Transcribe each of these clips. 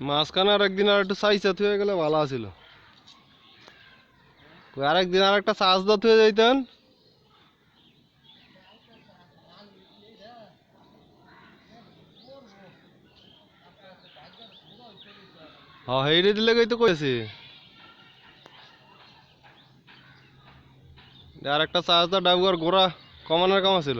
মাঝখানে আর একদিন আর একটু সাইজা হয়ে গেলে ভালো ছিল। আরেকদিন আর একটা চার্জ দাঁত হয়ে যাইতেন। হ্যাঁ হেইরে দিলে তো কইছি আর একটা চার্জ দা ডাবুয়ার গোড়া কমানোর কাম ছিল।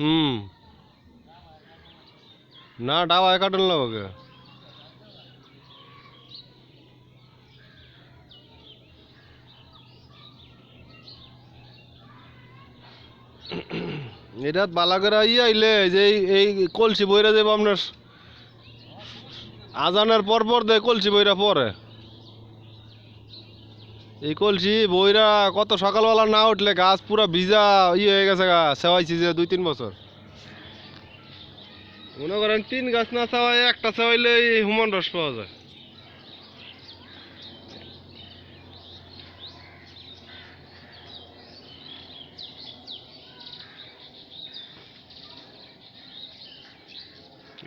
হুম না ডাবায় কাটন লাগে। এটা বালা করে আইলে যে এই কলসি বইরা যাবো আপনার আজানের পর পর দেয় কলসি বইরা পরে। এই কলসি বইরা কত সকালবেলা না উঠলে গাছ পুরা ভিজা হয়ে গেছে গা সেওয়াইছি যে 2-3 বছর। মনে করেন 3 গাছ না চাওয়াই একটা চাওয়াইলে হুমন রস পাওয়া যায়।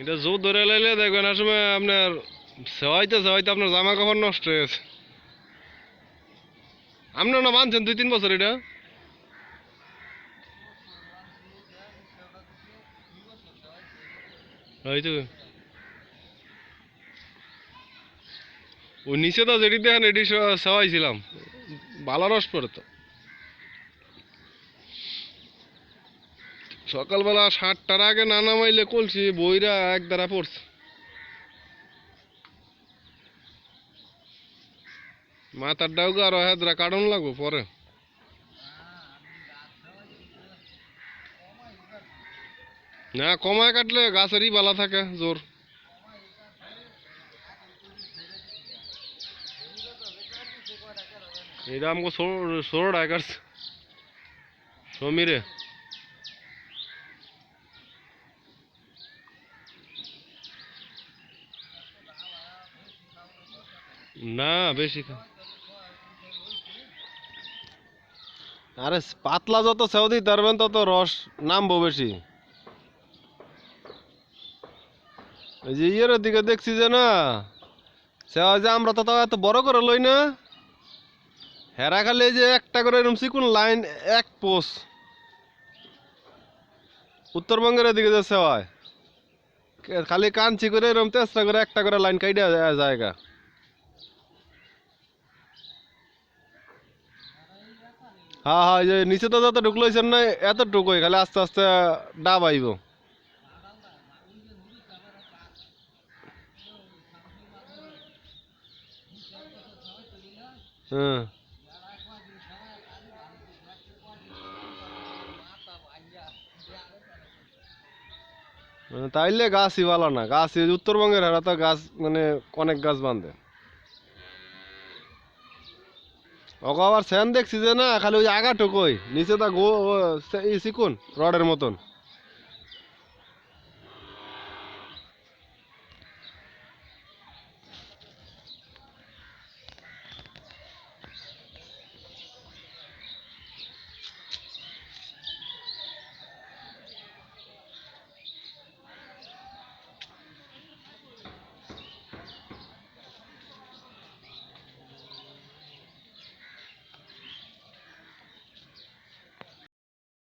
এটা জোর ধরে লাইলে দেখবেন আসলে আপনার সেওয়াইতে সেওয়াইতে আপনার জামা কাপড় নষ্ট হয়ে গেছে। আপনার না মানছেন 2-3 বছর এটা। হয়তো ওই নিচে তো যেটি দেখেন এটি সেওয়াইছিলাম ভালো রস পড়ে তো। সকালবেলা 7টার আগে না নামাইলে কলসি বইরা এক দ্বারা পড়ছে। মাথার ডাউকে আরো হেদরা কাটন লাগবো পরে। না কমায় কাটলে গাছেরই বালা থাকে জোর। এটা আমাকে ষোলো টাকার সমীরে। না বেশি আরে পাতলা যত সেও দিতে পারবেন তত রস নামবো বেশি। এই যে ইয়ের দিকে দেখছি যে না সেওয়া যে আমরা তো তাও এত বড় করে লই না। হেরা খালি এই যে একটা করে এরকম চিকুন লাইন এক পোষ উত্তরবঙ্গের এদিকে যে সেওয়ায় খালি কাঞ্চি করে এরকম চেষ্টা করে একটা করে লাইন কাইটা জায়গা। হ্যাঁ হ্যাঁ এই যে নিচে তো যত ঢুকলোইছেন না এতটুকুই খালি আস্তে আস্তে ডাব আইব। হ্যাঁ তাইলে গাছই ভালো না গাছ উত্তরবঙ্গের হারা তো গাছ মানে অনেক গাছ বাঁধে। ওকে আবার সেন দেখছি যে না খালি ওই আগাটুকুই নিচে তা গো চিকুন রডের মতন।